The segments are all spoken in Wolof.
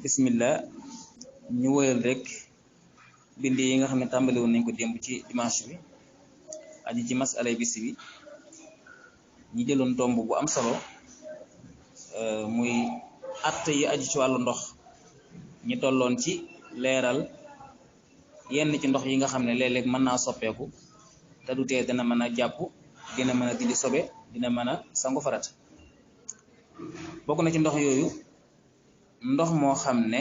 bismillah ñu woyal rek bind yi nga xam ne tàmbali woon nañ ko démb ci dimanche bi aji ci masalay bis bi ñi jëloon tomb bu am solo muy att yi aju ci wàllu ndox ñi tolloon ci leeral yenn ci ndox yi nga xam ne léeg-léeg mën naa soppeeku te du tee dina mën a jàpp dina mën a dindi sobe dina mën a sangu farat bokk na ci ndox yooyu ndox moo xam ne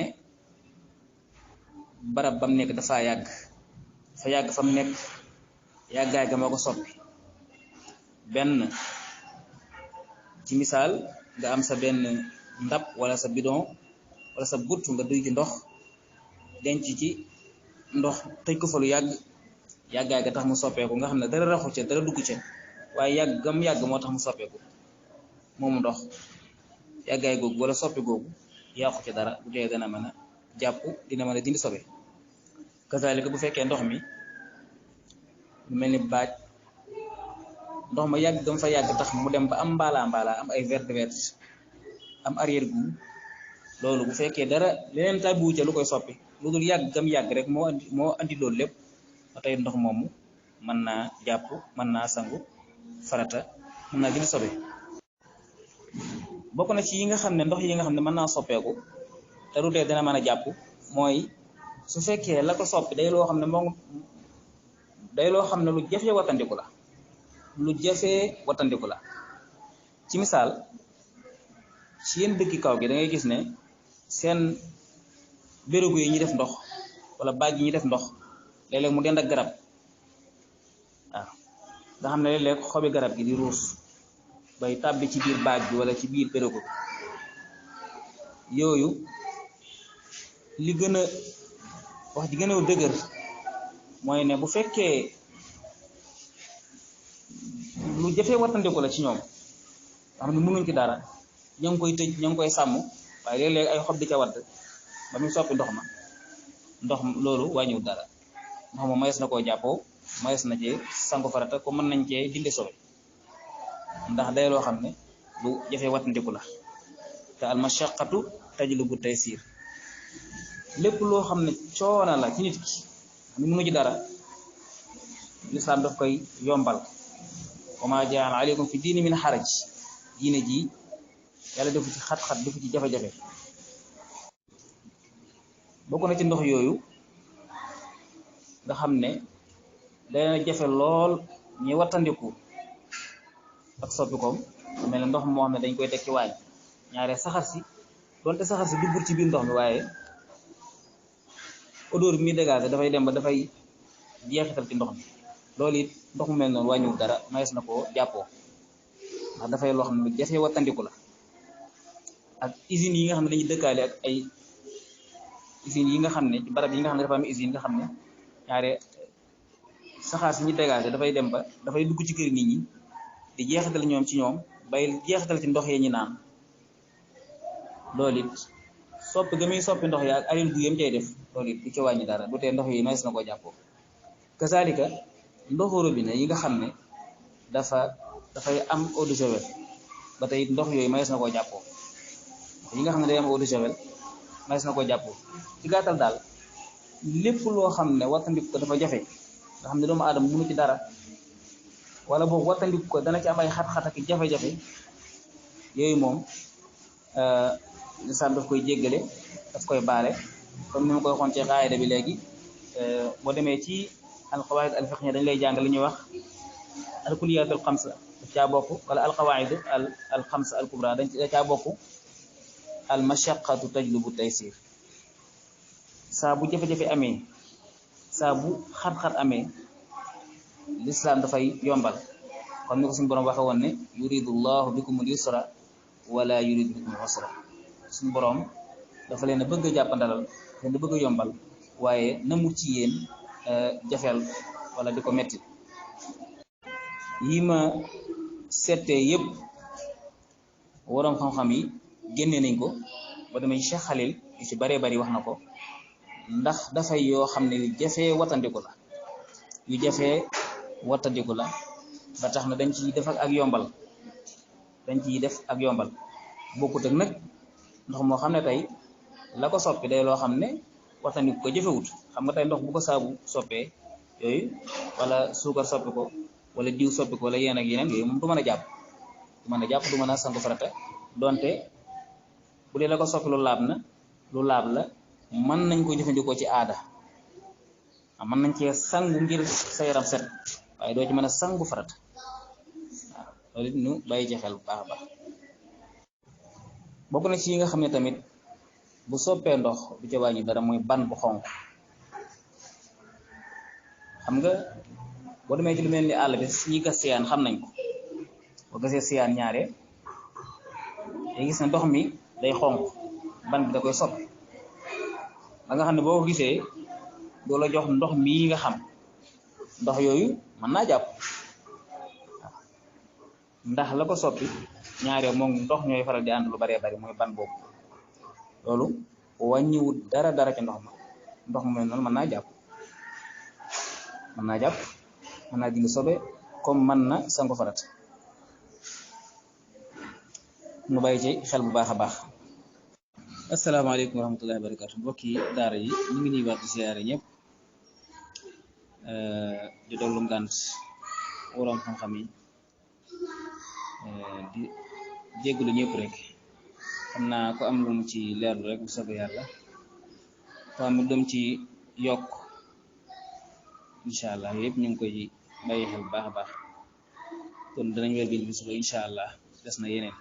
barab bam nekk dafa yàgg fa mu nekk yàggaay ga moo ko soppi benn ci misaal nga am sa benn ndab wala sa bidon wala sa but nga duy ci ndox denc ci ndox tëj ko fa lu yàggaay ga tax mu soppeeku nga xam ne dara raxu ca dara dugg ca waaye yàgg moo tax mu soppeeku moomu ndox yàggaay googu wala soppi googu yàqu ci dara bu dee dana mën a jàpp dina mën a dindi sobe kazalika bu fekkee ndox mi lu mel ni baaj ndox ma yàgg gam fa yàgg tax mu dem ba am mbaala am ay vert am arrière goût loolu bu fekkee dara leneen tàbbiwu ca lu koy soppi lu dul yàgg gam yàgg rek moo andi loolu lépp ba tey ndox moomu mën naa jàpp mën naa sangu farata mën naa dindi sobe bokk na ci yi nga xam ne ndox yi nga xam ne mën naa soppeeku te du tee dina mën a jàpp mooy su fekkee la ko soppi day loo xam ne lu jafee wattandiku la ci misaal ci yenn dëkki kaw gi da ngay gis ne seen bérébu yi ñuy def ndox wala baaj yi ñuy def ndox léeg-léeg mu dend ak garab waaw nga xam ne léeg-léeg xobi garab gi di ruus bay tàbbi ci biir baaj bi wala ci biir bérébu yooyu li gën a wax ji gën a dëgër mooy ne bu fekkee lu jafee wattandiku la ci ñoom nga xam ne mënuñ ci dara ña ngi koy tëj ña ngi koy sàmm waaye léeg-léeg ay xob di ca wadd ba muy soppi ndox loolu wàññiwul dara ndox ma mayees na koo jàppoo mayees na cee sangu farata ko mën nañ cee dindi sobe ndax day loo xam ne lu jafee wattandiku la te almashaqqatu tajlibu taysir lépp loo xam ne coona la ci nit ki xam ne mënu ci dara lislaam daf koy yombal wa ma jaala aleykum fi diini min xaraj diine ji yàlla defu ci xat-xat defu ci jafe-jafe bokk na ci ndox yooyu nga xam ne dana jafe lool ñi wattandiku ak soppikoom mel ne ndox moo xam ne dañ koy teg ci waañ ñaare saxar si donte saxar si duggul ci biir ndox mi waaye odeur bi muy dégagé dafay dem ba dafay jeexital ci ndox mi loolu it ndox mu mel noonu wàññiwul dara mayees na koo jàppoo ndax dafay loo xam ne lu jafee wattandiku la ak usines yi nga xam ne dañuy dëkkaale ak ay usines yi nga xam ne barab yi nga xam ne dafa am usine nga xam ne ñaare saxaar si ñu dégagé dafay dem ba dafay dugg ci kër nit ñi di jeexital ñoom ci ñoom bay jeexital ci ndox yi ñu naan loolu it soppi ga muy soppi ndox yi ak aril gu yëm cay def loolu it du ci wàññi dara du tee ndox yi mayees na koo jàppoo kazalika ndoxu robinet yi nga xam ne dafay am eau de javel ba tey ndox yooyu mayees na koo jàppoo yi nga xam ne day am eau de javel mayees na koo jàppoo ci gàttal daal lépp loo xam ne wattandiku ko dafa jafe nga xam ne doomu aadama mënu ci dara wala boobu wattandiku ko dana ci am ay xat-xat ak jafe-jafe yooyu moom lislaam daf koy jéggale daf koy baale comme ni ma koy waxoon ci qaayida bi léegi boo demee ci alqawaid alfiqhiyya dañ lay jàng li ñuy wax alkulliyat al xamsa daf caa bokk wala alqawaidu al xamsa al kubra dañ caa bokk al mashaqqatu tajlubu taysir saa bu jafe-jafe amee saa bu xat-xat amee lislaam dafay yombal comme ni ko suñu borom waxe woon ne yuridu llahu bikumul yusra wala yuridu bikumul usra suñu borom dafa leen a bëgg a jàppandalal leen a bëgg a yombal waaye namu ci yéen jafeel wala di ko metti yi ma seetee yëpp waroom xam-xam yi génne nañ ko ba demee ci Cheikh Khalil yu ci baree bari wax na ko ndax dafay yoo xam ne yu jafee wattandiku la ba tax na dañ ciy def ak yombal bokkut ak nag ndox moo xam ne tey la ko soppi day loo xam ne waxtaanee ko jëfewut xam nga tey ndox bu ko saabu soppee yooyu wala suukar soppi ko wala diw soppi ko wala yeneen ak yeneen yooyu moom du mën a jàpp du mën a sangu farata donte bu dee la ko soppi lu laab la mën nañ ko jëfandikoo ci aada mën nañ cee sangu ngir sa yaram set waaye doo ci mën a sangu farata waaw loolu it ñu bàyyi ci xel bu baax a baax bokk na ci yi nga xam ne tamit bu soppee ndox du ca wàññi dara mooy ban bu xonq xam nga boo demee ci lu mel ni àll bi ñi gas siyaan xam nañ ko boo gasee siyaan ñaare day gis ne ndox mi day xonq ban bi da koy soppi ba nga xam ne boo ko gisee doo la jox ndox mii nga xam ndox yooyu mën naa jàpp ndax la ko soppi ñaare moom ndox ñooy faral di ànd lu baree bari mooy ban boobu loolu wàññiwut dara ci ndox mu mel noonu mën naa jàpp mën naa dindi sobe comme mën na sangu farat nu bàyyi ci xel bu baax a baax. asalaamaaleykum wa rahmatullahi wa barakatu mbokki daara yi ñu ngi ñuy waat di siyaare ñëpp di dollu ngànt woroom xam-xam yi di jégglu ñëpp rek xam naa ko am lu mu ci leerlu rek bu soobee yàlla ko am lu mu ci yokk incha allah yëpp ñu ngi koy bàyyi xel bu baax a baax kon danañ wér bi suba incha allah des na yeneen